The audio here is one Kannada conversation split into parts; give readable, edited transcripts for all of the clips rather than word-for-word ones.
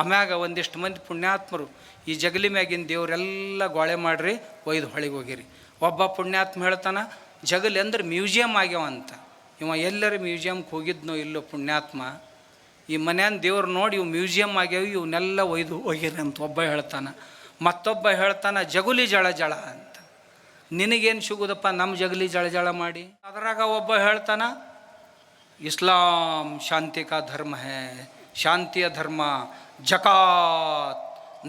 ಆಮ್ಯಾಗ ಒಂದಿಷ್ಟು ಮಂದಿ ಪುಣ್ಯಾತ್ಮರು ಈ ಜಗಲಿ ಮ್ಯಾಗಿನ ದೇವರೆಲ್ಲ ಗೋಳೆ ಮಾಡ್ರಿ ಒಯ್ದು ಹೊಳಿಗೆ ಹೋಗಿರಿ. ಒಬ್ಬ ಪುಣ್ಯಾತ್ಮ ಹೇಳ್ತಾನೆ, ಜಗಲಿ ಅಂದ್ರೆ ಮ್ಯೂಸಿಯಮ್ ಆಗ್ಯಾವ ಅಂತ. ಇವ ಎಲ್ಲರೂ ಮ್ಯೂಸಿಯಮ್ಗೆ ಹೋಗಿದ್ನೋ ಇಲ್ಲೋ ಪುಣ್ಯಾತ್ಮ, ಈ ಮನೆಯನ್ನ ದೇವ್ರು ನೋಡಿ ಇವು ಮ್ಯೂಸಿಯಮ್ ಆಗ್ಯಾವ, ಇವನ್ನೆಲ್ಲ ಒಯ್ದು ಹೋಗಿರಿ ಅಂತ ಒಬ್ಬ ಹೇಳ್ತಾನೆ. ಮತ್ತೊಬ್ಬ ಹೇಳ್ತಾನೆ, ಜಗುಲಿ ಜಳ ಜಳ ಅಂತ. ನಿನಗೇನು ಸಿಗುದಪ್ಪ ನಮ್ಮ ಜಗಲಿ ಜಳ ಜಳ ಮಾಡಿ? ಅದರಾಗ ಒಬ್ಬ ಹೇಳ್ತಾನೆ, ಇಸ್ಲಾಂ ಶಾಂತಿ ಕಾ ಧರ್ಮ ಹೇ, ಶಾಂತಿಯ ಧರ್ಮ, ಜಕಾತ್,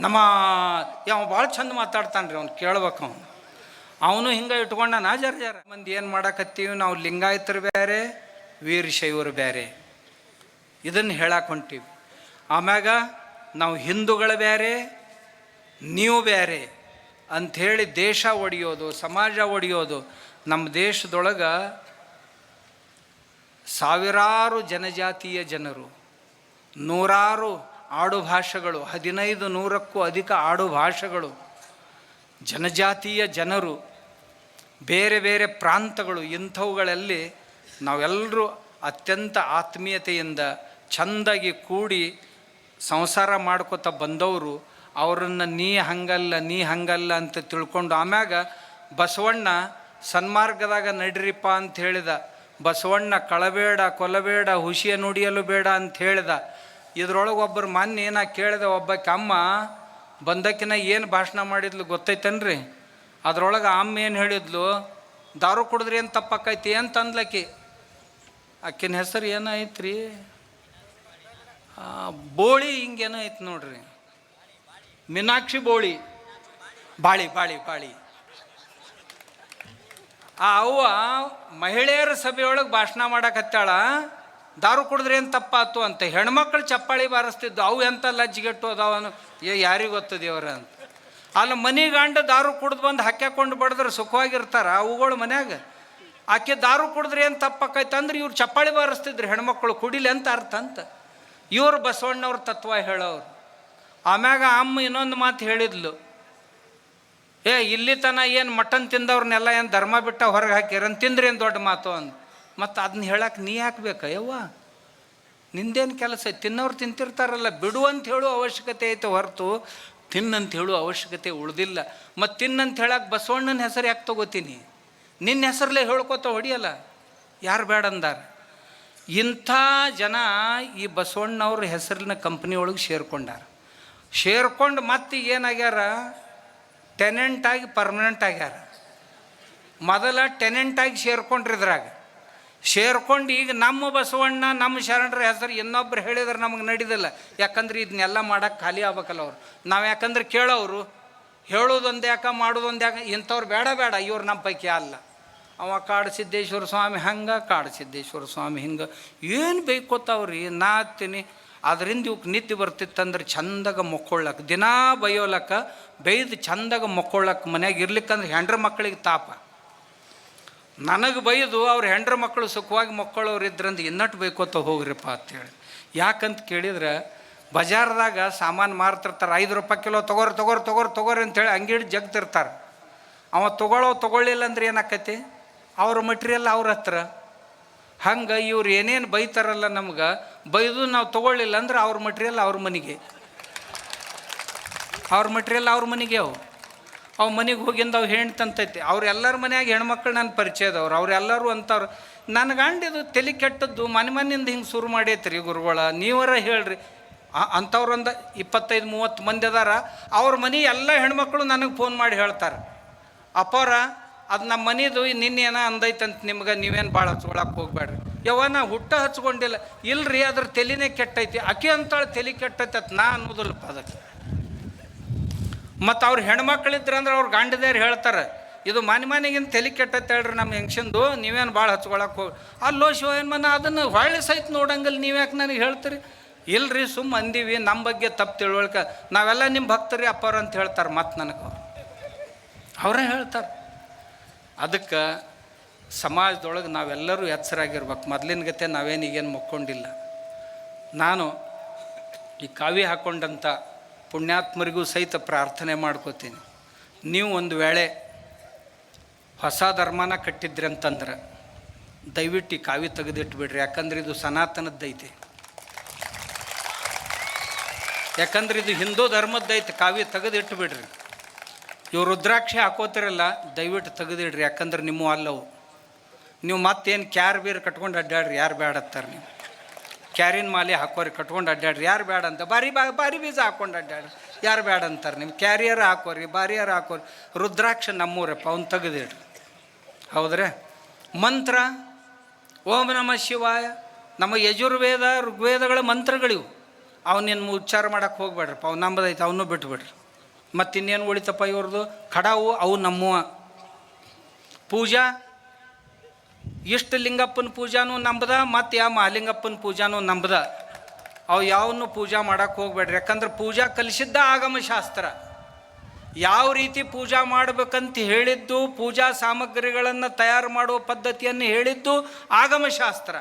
ನಮಾಜ್. ಯಾವ ಭಾಳ ಚಂದ ಮಾತಾಡ್ತಾನೆ ರೀ, ಅವ್ನು ಕೇಳ್ಬೇಕು. ಅವನು ಹಿಂಗೆ ಇಟ್ಕೊಂಡನ ಜರ ಮಂದಿ ಏನು ಮಾಡಕತ್ತೀವಿ ನಾವು, ಲಿಂಗಾಯತರು ಬೇರೆ ವೀರಶೈವರು ಬೇರೆ, ಇದನ್ನು ಹೇಳಕ್ಕೆ ಹೊಂಟೀವಿ. ಆಮ್ಯಾಗ ನಾವು ಹಿಂದೂಗಳು ಬೇರೆ ನೀವು ಬೇರೆ ಅಂಥೇಳಿ ದೇಶ ಒಡೆಯೋದು, ಸಮಾಜ ಒಡೆಯೋದು. ನಮ್ಮ ದೇಶದೊಳಗೆ ಸಾವಿರಾರು ಜನಜಾತಿಯ ಜನರು, ನೂರಾರು ಆಡು ಭಾಷೆಗಳು, 1500ಕ್ಕೂ ಅಧಿಕ ಆಡು ಭಾಷೆಗಳು, ಜನಜಾತಿಯ ಜನರು, ಬೇರೆ ಬೇರೆ ಪ್ರಾಂತಗಳು. ಇಂಥವುಗಳಲ್ಲಿ ನಾವೆಲ್ಲರೂ ಅತ್ಯಂತ ಆತ್ಮೀಯತೆಯಿಂದ ಚೆಂದಾಗಿ ಕೂಡಿ ಸಂಸಾರ ಮಾಡ್ಕೋತ ಬಂದವರು. ಅವರನ್ನು ನೀ ಹಂಗಲ್ಲ ಅಂತ ತಿಳ್ಕೊಂಡು ಆಮ್ಯಾಗ ಬಸವಣ್ಣ ಸನ್ಮಾರ್ಗದಾಗ ನಡ್ರಿಪ್ಪ ಅಂತ ಹೇಳಿದ. ಬಸವಣ್ಣ ಕಳಬೇಡ, ಕೊಲಬೇಡ, ಹುಸಿಯ ನುಡಿಯಲು ಬೇಡ ಅಂತ ಹೇಳಿದ. ಇದ್ರೊಳಗೆ ಒಬ್ಬರು ಮೊನ್ನೆ ಏನ ಕೇಳಿದ, ಒಬ್ಬಕ್ಕೆ ಅಮ್ಮ ಬಂದಕ್ಕಿನ ಏನು ಭಾಷಣ ಮಾಡಿದ್ಲು ಗೊತ್ತೈತನ್ರಿ? ಅದ್ರೊಳಗೆ ಅಮ್ಮ ಏನು ಹೇಳಿದ್ಲು, ದಾರು ಕುಡಿದ್ರಿ ಏನು ತಪ್ಪಕ್ಕೈತಿ ಅಂತ ಅಂದ್ಲಕ್ಕಿ. ಆಕಿನ ಹೆಸರು ಏನೈತ್ರಿ, ಬೋಳಿ, ಹಿಂಗೇನೋ ಐತಿ ನೋಡ್ರಿ, ಮೀನಾಕ್ಷಿ ಬೋಳಿ, ಬಾಳಿ ಬಾಳಿ ಬಾಳಿ. ಆ ಅವ್ವ ಮಹಿಳೆಯರ ಸಭೆಯೊಳಗೆ ಭಾಷಣ ಮಾಡಕತ್ತಾಳ, ದಾರು ಕುಡಿದ್ರೆ ಏನು ತಪ್ಪಾತು ಅಂತ. ಹೆಣ್ಮಕ್ಳು ಚಪ್ಪಾಳಿ ಬಾರಿಸ್ತಿದ್ದು, ಅವು ಎಂಥ ಲಜ್ಜಿಗೆಟ್ಟು ಅದಾವನು, ಯಾರಿಗೆ ಗೊತ್ತು ದೇವ್ರ ಅಂತ. ಅಲ್ಲಿ ಮನೆಗಂಡು ದಾರು ಕುಡ್ದು ಬಂದು ಹಾಕ್ಯಾಕೊಂಡು ಬಡಿದ್ರೆ ಸುಖವಾಗಿರ್ತಾರ ಅವುಗಳು ಮನ್ಯಾಗ. ಆಕೆ ದಾರು ಕುಡಿದ್ರೆ ಏನು ತಪ್ಪಾಕೈತೆ ಅಂದ್ರೆ ಇವ್ರು ಚಪ್ಪಾಳಿ ಬಾರಿಸ್ತಿದ್ರು ಹೆಣ್ಮಕ್ಳು, ಕುಡಿಲಿ ಅಂತ ಅರ್ಥ ಅಂತ. ಇವರು ಬಸವಣ್ಣವ್ರ ತತ್ವ ಹೇಳೋರು. ಆಮ್ಯಾಗ ಅಮ್ಮ ಇನ್ನೊಂದು ಮಾತು ಹೇಳಿದ್ಲು, ಇಲ್ಲಿ ತನ ಏನು ಮಟನ್ ತಿಂದವ್ರನ್ನೆಲ್ಲ ಏನು ಧರ್ಮ ಬಿಟ್ಟ ಹೊರಗೆ ಹಾಕಿರನ್ ತಿಂದ್ರಿ ಏನು ದೊಡ್ಡ ಮಾತು ಅಂದು. ಮತ್ತು ಅದನ್ನ ಹೇಳಕ್ಕೆ ನೀ ಹಾಕ್ಬೇಕ ಯವ್ವ, ನಿಂದೇನು ಕೆಲಸ? ತಿನ್ನೋರು ತಿಂತಿರ್ತಾರಲ್ಲ, ಬಿಡು ಅಂತ ಹೇಳೋ ಅವಶ್ಯಕತೆ ಐತೆ ಹೊರತು ತಿನ್ನಂತ ಹೇಳೋ ಅವಶ್ಯಕತೆ ಉಳ್ದಿಲ್ಲ. ಮತ್ತು ತಿನ್ನಂತ ಹೇಳಕ್ಕೆ ಬಸವಣ್ಣನ ಹೆಸರು ಯಾಕೆ ತಗೋತೀನಿ? ನಿನ್ನ ಹೆಸರಲ್ಲೇ ಹೇಳ್ಕೊತ ಹೊಡಿಯಲ್ಲ, ಯಾರು ಬೇಡ ಅಂದಾರ? ಇಂಥ ಜನ ಈ ಬಸವಣ್ಣವ್ರ ಹೆಸರಿನ ಕಂಪ್ನಿ ಒಳಗೆ ಸೇರ್ಕೊಂಡು ಮತ್ತೆ ಏನಾಗ್ಯಾರ, ಟೆನೆಂಟಾಗಿ ಪರ್ಮನೆಂಟ್ ಆಗ್ಯಾರ. ಮೊದಲ ಟೆನೆಂಟಾಗಿ ಸೇರ್ಕೊಂಡ್ರಿದ್ರಾಗ ಸೇರ್ಕೊಂಡು ಈಗ ನಮ್ಮ ಬಸವಣ್ಣ ನಮ್ಮ ಶರಣರ ಹೆಸರು ಇನ್ನೊಬ್ರು ಹೇಳಿದ್ರೆ ನಮಗೆ ನಡೀದಿಲ್ಲ. ಯಾಕಂದ್ರೆ ಇದನ್ನೆಲ್ಲ ಮಾಡೋಕ್ಕೆ ಖಾಲಿ ಆಗ್ಬೇಕಲ್ಲ ಅವ್ರು. ನಾವು ಯಾಕಂದ್ರೆ ಕೇಳೋರು, ಹೇಳೋದೊಂದು ಯಾಕೆ ಮಾಡೋದೊಂದು ಯಾಕೆ, ಇಂಥವ್ರು ಬೇಡ ಇವ್ರು ನಮ್ಮ ಪೈಕಿ ಅಲ್ಲ. ಅವ ಕಾಡಸಿದ್ದೇಶ್ವರ ಸ್ವಾಮಿ ಹಂಗೆ, ಕಾಡಸಿದ್ದೇಶ್ವರ ಸ್ವಾಮಿ ಹಿಂಗೆ, ಏನು ಬೇಕೋತಾವ್ರಿ ನಾ ಹತ್ತೀನಿ. ಅದರಿಂದ ಇವಕ್ಕೆ ನಿದ್ದೆ ಬರ್ತಿತ್ತಂದ್ರೆ ಚಂದಾಗ ಮೊಕ್ಕೊಳ್ಳಕ್ಕೆ, ದಿನಾ ಬೈಯೋಲಕ್ಕ, ಬೈದು ಚಂದಾಗ ಮೊಕ್ಕೊಳ್ಳಕ್ಕೆ, ಮನ್ಯಾಗ ಇರ್ಲಿಕ್ಕಂದ್ರೆ ಹೆಂಡ್ರ ಮಕ್ಕಳಿಗೆ ತಾಪ. ನನಗೆ ಬೈದು ಅವ್ರ ಹೆಂಡ್ರ ಮಕ್ಕಳು ಸುಖವಾಗಿ ಮಕ್ಕಳವ್ರು ಇದ್ರಂದು ಇನ್ನಟ್ಟು ಬೇಕೋತ ಹೋಗ್ರಿಪ್ಪ ಅಂತೇಳಿ. ಯಾಕಂತ ಕೇಳಿದ್ರೆ ಬಜಾರ್ದಾಗ ಸಾಮಾನು ಮಾರ್ತಿರ್ತಾರೆ, 5 ರೂಪಾಯಿ ಕಿಲೋ ತೊಗೋರಿ ಅಂತೇಳಿ ಅಂಗಡಿ ಜಗ್ತಿರ್ತಾರೆ. ಅವ ತೊಗೊಳ್ಳಿಲ್ಲ ಅಂದ್ರೆ ಏನಾಕೈತಿ, ಅವ್ರ ಮಟೀರಿಯಲ್ ಅವ್ರ ಹತ್ರ. ಹಂಗೆ ಇವ್ರು ಏನೇನು ಬೈತಾರಲ್ಲ ನಮ್ಗೆ, ಬೈದು ನಾವು ತೊಗೊಳ್ಳಿಲ್ಲ ಅಂದ್ರೆ ಅವ್ರ ಮಟೀರಿಯಲ್ ಅವ್ರ ಮನೆಗೆ ಅವು ಮನೆಗೆ ಹೋಗಿಂದ ಅವು ಹೆಣ್ತಂತೈತಿ. ಅವ್ರೆಲ್ಲರ ಮನ್ಯಾಗ ಹೆಣ್ಮಕ್ಳು ನನ್ನ ಪರಿಚಯದವ್ರು, ಅವರೆಲ್ಲರೂ ಅಂತವ್ರು. ನನ್ನ ಗಂಡಿದು ತಲೆ ಕೆಟ್ಟದ್ದು ಮನೆಯಿಂದ ಹಿಂಗೆ ಶುರು ಮಾಡೈತ್ರಿ ಗುರುಗಳ, ನೀವರ ಹೇಳ್ರಿ. ಅಂಥವ್ರೊಂದು 25-30 ಮಂದಿ ಅದಾರ. ಅವ್ರ ಮನೆ ಎಲ್ಲ ಹೆಣ್ಮಕ್ಳು ನನಗೆ ಫೋನ್ ಮಾಡಿ ಹೇಳ್ತಾರೆ, ಅಪ್ಪವ್ರ ಅದು ನಮ್ಮ ಮನೆದು ನಿನ್ನೇನ ಅಂದೈತಂತ ನಿಮ್ಗೆ, ನೀವೇನು ಭಾಳ ಹಚ್ಕೊಳಕ್ಕೆ ಹೋಗ್ಬೇಡ್ರಿ. ನಾ ಹುಟ್ಟ ಹಚ್ಕೊಂಡಿಲ್ಲ. ಇಲ್ರಿ ಅದ್ರ ತಲೆನೇ ಕೆಟ್ಟೈತಿ, ಅಕ್ಕಿ ಅಂತಾಳೆ ತಲೆ ಕೆಟ್ಟೈತೆ ನಾ ಅನ್ನೋದಿಲ್ಲಪ್ಪ ಅದಕ್ಕೆ. ಮತ್ತು ಅವ್ರು ಹೆಣ್ಮಕ್ಳಿದ್ರಂದ್ರೆ ಅವ್ರು ಗಂಡದೇರು ಹೇಳ್ತಾರೆ, ಇದು ಮನೆಗಿಂತ ತಲೆ ಕೆಟ್ಟೈತೆ ಹೇಳ್ರಿ ನಮ್ಮ ಹೆಂಗ್ಸಂದು, ನೀವೇನು ಭಾಳ ಹಚ್ಕೊಳಕ್ಕೆ ಹೋಗಿ. ಅಲ್ಲೋ ಶಿವಯನ್ಮನ ಅದನ್ನು ಹೊಳ್ಳಿ ಸಹಿತ ನೋಡಂಗಲ್ಲಿ ನೀವ್ಯಾಕೆ ನನಗೆ ಹೇಳ್ತೀರಿ? ಇಲ್ರಿ ಸುಮ್ಮ ಅಂದೀವಿ, ನಮ್ಮ ಬಗ್ಗೆ ತಪ್ಪು ತಿಳುವಳಿಕೆ, ನಾವೆಲ್ಲ ನಿಮ್ಮ ಭಕ್ತರಿ ಅಪ್ಪವ್ರ ಅಂತ ಹೇಳ್ತಾರೆ. ಮತ್ತು ನನಗೆ ಅವರೇ ಹೇಳ್ತಾರೆ. ಅದಕ್ಕೆ ಸಮಾಜದೊಳಗೆ ನಾವೆಲ್ಲರೂ ಎಚ್ಚರಾಗಿರ್ಬೇಕು. ಮೊದಲಿನ ಗತೆ ನಾವೇನೀಗೇನು ಮೊಕ್ಕೊಂಡಿಲ್ಲ. ನಾನು ಈ ಕಾವಿ ಹಾಕ್ಕೊಂಡಂಥ ಪುಣ್ಯಾತ್ಮರಿಗೂ ಸಹಿತ ಪ್ರಾರ್ಥನೆ ಮಾಡ್ಕೋತೀನಿ. ನೀವು ಒಂದು ವೇಳೆ ಹೊಸ ಧರ್ಮನ ಕಟ್ಟಿದ್ರಿ ಅಂತಂದ್ರೆ ದಯವಿಟ್ಟು ಈ ಕಾವಿ ತೆಗೆದಿಟ್ಬಿಡ್ರಿ. ಯಾಕಂದ್ರೆ ಇದು ಸನಾತನದ್ದೈತಿ. ಯಾಕಂದ್ರೆ ಇದು ಹಿಂದೂ ಧರ್ಮದ್ದೈತೆ, ಕಾವಿ ತೆಗೆದಿಟ್ಟು ಬಿಡ್ರಿ. ಇವು ರುದ್ರಾಕ್ಷಿ ಹಾಕೋತಿರಲ್ಲ, ದಯವಿಟ್ಟು ತೆಗೆದಿಡ್ರಿ, ಯಾಕಂದ್ರೆ ನಿಮ್ಮ ಅಲ್ಲವು. ನೀವು ಮತ್ತೇನು ಕ್ಯಾರ್ ಬೀರ್ ಕಟ್ಕೊಂಡು ಅಡ್ಡಾಡ್ರಿ, ಯಾರು ಬೇಡ ಅಂತಾರೆ. ನೀವು ಕ್ಯಾರಿನ ಮಾಲೆ ಹಾಕೋರಿ, ಕಟ್ಕೊಂಡು ಅಡ್ಡಾಡ್ರಿ, ಯಾರು ಬೇಡ ಅಂತ. ಬಾರಿ ಬೀಜ ಹಾಕೊಂಡು ಅಡ್ಡಾಡ್ರಿ, ಯಾರು ಬೇಡ ಅಂತಾರೆ. ನೀವು ಕ್ಯಾರಿಯರ್ ಹಾಕೋರಿ, ಬಾರಿಯರ್ ಹಾಕೋರಿ. ರುದ್ರಾಕ್ಷ ನಮ್ಮೂರಪ್ಪ, ಅವ್ನು ತೆಗೆದಿಡ್ರಿ. ಹೌದ್ರೆ? ಮಂತ್ರ ಓಂ ನಮಃ ಶಿವಾಯ, ನಮ್ಮ ಯಜುರ್ವೇದ ಋಗ್ವೇದಗಳ ಮಂತ್ರಗಳಿವು. ಅವನೇನು ಉಚ್ಚಾರ ಮಾಡೋಕ್ಕೆ ಹೋಗ್ಬೇಡ್ರಪ್ಪ, ಅವ್ನು ನಂಬದೈತೆ, ಅವನ್ನೂ ಬಿಟ್ಬಿಡ್ರಿ. ಮತ್ತು ಇನ್ನೇನು ಉಳಿತಪ್ಪ ಇವ್ರದ್ದು? ಖಡಾವು ಅವು ನಮ್ಮವ. ಪೂಜಾ ಇಷ್ಟು ಲಿಂಗಪ್ಪನ ಪೂಜಾನೂ ನಂಬದ, ಮತ್ತು ಯಾವ ಮಹಾಲಿಂಗಪ್ಪನ ಪೂಜಾನೂ ನಂಬದ. ಅವು ಯಾವನ್ನೂ ಪೂಜಾ ಮಾಡೋಕ್ಕೆ ಹೋಗ್ಬೇಡ್ರಿ. ಯಾಕಂದ್ರೆ ಪೂಜಾ ಕಲಿಸಿದ್ದ ಆಗಮಶಾಸ್ತ್ರ. ಯಾವ ರೀತಿ ಪೂಜಾ ಮಾಡಬೇಕಂತ ಹೇಳಿದ್ದು, ಪೂಜಾ ಸಾಮಗ್ರಿಗಳನ್ನು ತಯಾರು ಮಾಡುವ ಪದ್ಧತಿಯನ್ನು ಹೇಳಿದ್ದು ಆಗಮಶಾಸ್ತ್ರ,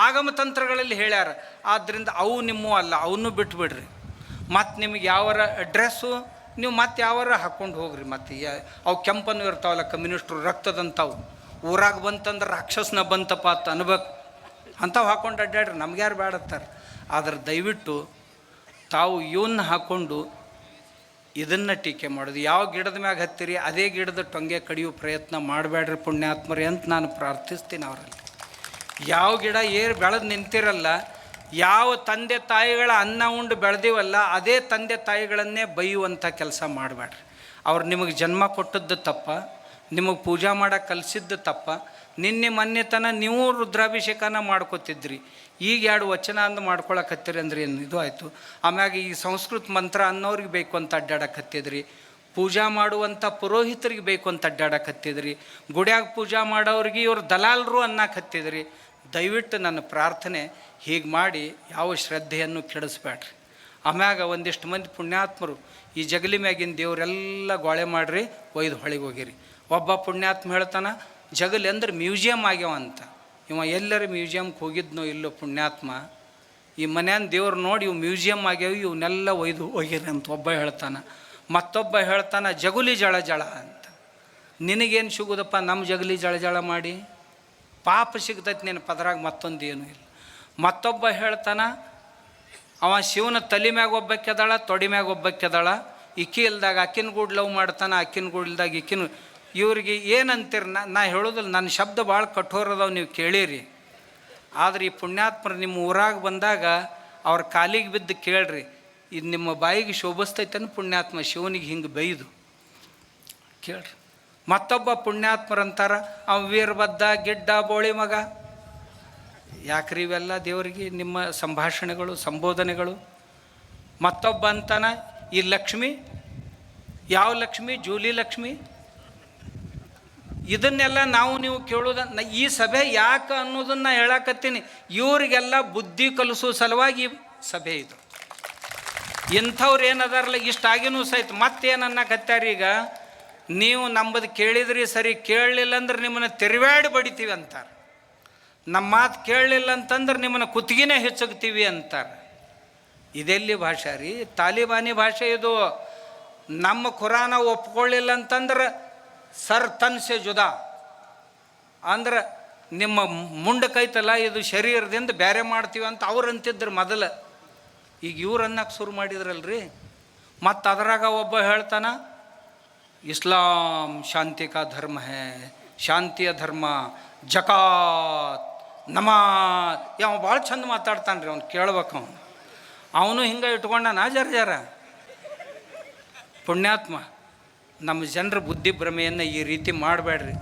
ಆಗಮ ತಂತ್ರಗಳಲ್ಲಿ ಹೇಳ್ಯಾರ. ಆದ್ದರಿಂದ ಅವು ನಿಮ್ಮೂ ಅಲ್ಲ, ಅವನ್ನೂ ಬಿಟ್ಬಿಡ್ರಿ. ಮತ್ತು ನಿಮಗೆ ಯಾವರ ಡ್ರೆಸ್ಸು ನೀವು ಮತ್ತೆ ಯಾವಾರ ಹಾಕ್ಕೊಂಡು ಹೋಗ್ರಿ. ಮತ್ತು ಅವು ಕೆಂಪನ್ನು ಇರ್ತಾವಲ್ಲ, ಕಮ್ಯುನಿಸ್ಟ್ರು ರಕ್ತದಂಥವು. ಊರಾಗ ಬಂತಂದ್ರೆ ರಾಕ್ಷಸನ ಬಂತಪ್ಪ ಅಂತ ಅನ್ಬೇಕು, ಅಂಥವು ಹಾಕ್ಕೊಂಡು ಅಡ್ಡಾಡ್ರಿ, ನಮ್ಗೆ ಯಾರು ಬೇಡತ್ತಾರೆ. ಆದ್ರೆ ದಯವಿಟ್ಟು ತಾವು ಇವನ್ನ ಹಾಕ್ಕೊಂಡು ಇದನ್ನು ಟೀಕೆ ಮಾಡೋದು. ಯಾವ ಗಿಡದ ಮ್ಯಾಗ ಹತ್ತಿರಿ ಅದೇ ಗಿಡದ ಟೊಂಗೆ ಕಡಿಯೋ ಪ್ರಯತ್ನ ಮಾಡಬೇಡ್ರಿ ಪುಣ್ಯಾತ್ಮರೇ ಅಂತ ನಾನು ಪ್ರಾರ್ಥಿಸ್ತೀನಿ ಅವರಲ್ಲಿ. ಯಾವ ಗಿಡ ಏರು ಬೆಳೆದು ನಿಂತಿರಲ್ಲ, ಯಾವ ತಂದೆ ತಾಯಿಗಳ ಅನ್ನ ಉಂಡು ಬೆಳೆದಿವಲ್ಲ, ಅದೇ ತಂದೆ ತಾಯಿಗಳನ್ನೇ ಬೈಯುವಂಥ ಕೆಲಸ ಮಾಡಬೇಡ್ರಿ. ಅವ್ರು ನಿಮಗೆ ಜನ್ಮ ಕೊಟ್ಟದ್ದು ತಪ್ಪ, ನಿಮಗೆ ಪೂಜಾ ಮಾಡೋಕೆ ಕಲಿಸಿದ್ದು ತಪ್ಪ. ನಿನ್ನೆ ಮೊನ್ನೆತನ ನೀವು ರುದ್ರಾಭಿಷೇಕನ ಮಾಡ್ಕೊತಿದ್ರಿ, ಈಗ 2 ವಚನ ಅಂದು ಮಾಡ್ಕೊಳಕತ್ತೀರಿ ಅಂದ್ರೆ ಏನು ಇದು ಆಯಿತು. ಆಮ್ಯಾಗ ಈ ಸಂಸ್ಕೃತ ಮಂತ್ರ ಅನ್ನೋರಿಗೆ ಬೇಕು ಅಂತ ಅಡ್ಡಾಡಕತ್ತಿದ್ರಿ, ಪೂಜಾ ಮಾಡುವಂಥ ಪುರೋಹಿತರಿಗೆ ಬೇಕು ಅಂತ ಅಡ್ಡಾಡಕತ್ತಿದ್ರಿ, ಗುಡ್ಯಾಗ ಪೂಜಾ ಮಾಡೋರಿಗೆ ಇವ್ರು ದಲಾಲರು ಅನ್ನಕತ್ತಿದ್ರಿ. ದಯವಿಟ್ಟು ನನ್ನ ಪ್ರಾರ್ಥನೆ, ಹೀಗೆ ಮಾಡಿ ಯಾವ ಶ್ರದ್ಧೆಯನ್ನು ಕೆಡಿಸ್ಬೇಡ್ರಿ. ಆಮ್ಯಾಗ ಒಂದಿಷ್ಟು ಮಂದಿ ಪುಣ್ಯಾತ್ಮರು ಈ ಜಗಲಿ ಮ್ಯಾಗಿನ ದೇವರೆಲ್ಲ ಗೋಳೆ ಮಾಡಿರಿ, ಒಯ್ದು ಹೊಳಿಗೆ ಹೋಗಿರಿ. ಒಬ್ಬ ಪುಣ್ಯಾತ್ಮ ಹೇಳ್ತಾನೆ, ಜಗಲಿ ಅಂದ್ರೆ ಮ್ಯೂಸಿಯಮ್ ಆಗ್ಯಾವ ಅಂತ. ಇವ ಎಲ್ಲರೂ ಮ್ಯೂಸಿಯಮ್ಗೆ ಹೋಗಿದ್ನೋ ಇಲ್ಲೋ ಪುಣ್ಯಾತ್ಮ, ಈ ಮನ್ಯಾನ ದೇವ್ರು ನೋಡಿ ಇವು ಮ್ಯೂಸಿಯಮ್ ಆಗ್ಯಾವ, ಇವನ್ನೆಲ್ಲ ಒಯ್ದು ಹೋಗಿರಿ ಅಂತ ಒಬ್ಬ ಹೇಳ್ತಾನೆ. ಮತ್ತೊಬ್ಬ ಹೇಳ್ತಾನೆ ಜಗುಲಿ ಜಳ ಜಳ ಅಂತ. ನಿನಗೇನು ಸಿಗುದಪ್ಪ ನಮ್ಮ ಜಗಲಿ ಜಳ ಜಳ ಮಾಡಿ? ಪಾಪ ಸಿಗ್ತೈತಿ ನಿನ್ನ ಪದರಾಗ, ಮತ್ತೊಂದು ಏನೂ ಇಲ್ಲ. ಮತ್ತೊಬ್ಬ ಹೇಳ್ತಾನೆ, ಅವ ಶಿವನ ತಲೆ ಮ್ಯಾಗ ಒಬ್ಬಕ್ಕೆದಾಳ, ತೊಡಿ ಮ್ಯಾಗ ಒಬ್ಬಕ್ಕೆದಾಳ. ಇಕ್ಕಿ ಇಲ್ದಾಗ ಅಕ್ಕಿನ ಗೂಡ್ ಲವ್ ಮಾಡ್ತಾನೆ, ಅಕ್ಕಿನ ಗೂಡ್ ಇಲ್ದಾಗ ಇಕ್ಕಿನ. ಇವ್ರಿಗೆ ಏನಂತೀರಿ? ನಾ ಹೇಳೋದಿಲ್ಲ, ನನ್ನ ಶಬ್ದ ಭಾಳ ಕಠೋರ ಅದಾವ, ನೀವು ಕೇಳಿರಿ. ಆದರೆ ಈ ಪುಣ್ಯಾತ್ಮರು ನಿಮ್ಮ ಊರಾಗ ಬಂದಾಗ ಅವ್ರ ಕಾಲಿಗೆ ಬಿದ್ದು ಕೇಳ್ರಿ, ಇದು ನಿಮ್ಮ ಬಾಯಿಗೆ ಶೋಭಿಸ್ತೈತನ ಪುಣ್ಯಾತ್ಮ ಶಿವನಿಗೆ ಹಿಂಗೆ ಬೈದು ಕೇಳ್ರಿ. ಮತ್ತೊಬ್ಬ ಪುಣ್ಯಾತ್ಮರಂತಾರ, ಅವ ವೀರಭದ್ರ ಗಿಡ್ಡ ಬೋಳಿ ಮಗ. ಯಾಕ್ರಿ ಇವೆಲ್ಲ ದೇವರಿಗೆ ನಿಮ್ಮ ಸಂಭಾಷಣೆಗಳು, ಸಂಬೋಧನೆಗಳು? ಮತ್ತೊಬ್ಬ ಅಂತಾನ, ಈ ಲಕ್ಷ್ಮಿ ಯಾವ ಲಕ್ಷ್ಮಿ? ಜೂಲಿ ಲಕ್ಷ್ಮಿ. ಇದನ್ನೆಲ್ಲ ನಾವು ನೀವು ಕೇಳೋದ ಈ ಸಭೆ ಯಾಕೆ ಅನ್ನೋದನ್ನು ಹೇಳಕತ್ತೀನಿ. ಇವರಿಗೆಲ್ಲ ಬುದ್ಧಿ ಕಲಿಸೋ ಸಲುವಾಗಿ ಸಭೆ ಇದು. ಇಂಥವ್ರು ಏನದಾರಲ್ಲ, ಇಷ್ಟಾಗಿನೂ ಸಹಿತ ಮತ್ತೇನನ್ನಕತ್ಯಾರ ಈಗ, ನೀವು ನಂಬದು ಕೇಳಿದ್ರಿ ಸರಿ, ಕೇಳಲಿಲ್ಲ ಅಂದ್ರೆ ನಿಮ್ಮನ್ನು ತಿರುವಾಡಿ ಬಡಿತೀವಿ ಅಂತಾರೆ. ನಮ್ಮ ಮಾತು ಕೇಳಲಿಲ್ಲ ಅಂತಂದ್ರೆ ನಿಮ್ಮನ್ನು ಕುತ್ತಿಗೆನೇ ಹೆಚ್ಚುಗ್ತೀವಿ ಅಂತಾರೆ. ಇದೆಲ್ಲಿ ಭಾಷೆ ರೀ? ತಾಲಿಬಾನಿ ಭಾಷೆ ಇದು. ನಮ್ಮ ಖುರಾನ ಒಪ್ಕೊಳ್ಳಿಲ್ಲ ಅಂತಂದ್ರೆ ಸರ್ ತನ್ಸೆ ಜುದಾ ಅಂದ್ರೆ ನಿಮ್ಮ ಮುಂಡಕೈತಲ್ಲ ಇದು ಶರೀರದಿಂದ ಬೇರೆ ಮಾಡ್ತೀವಿ ಅಂತ ಅವ್ರು ಅಂತಿದ್ರು ಮೊದಲು. ಈಗ ಇವ್ರು ಅನ್ನಕ್ಕೆ ಶುರು ಮಾಡಿದ್ರಲ್ರಿ. ಮತ್ತು ಅದರಾಗ ಒಬ್ಬ ಹೇಳ್ತಾನ, ಇಸ್ಲಾಂ ಶಾಂತಿ ಕಾ ಧರ್ಮ ಹೇ, ಶಾಂತಿಯ ಧರ್ಮ, ಜಕಾತ್, ನಮಾಜ್. ಯಾವ ಭಾಳ ಚಂದ ಮಾತಾಡ್ತಾನೆ ರೀ, ಅವ್ನು ಕೇಳ್ಬೇಕು. ಅವನು ಹಿಂಗೆ ಇಟ್ಕೊಂಡಾನ ಜರ ಪುಣ್ಯಾತ್ಮ. ನಮ್ಮ ಜನರ ಬುದ್ಧಿ ಭ್ರಮೆಯನ್ನು ಈ ರೀತಿ ಮಾಡಬೇಡ್ರಿ.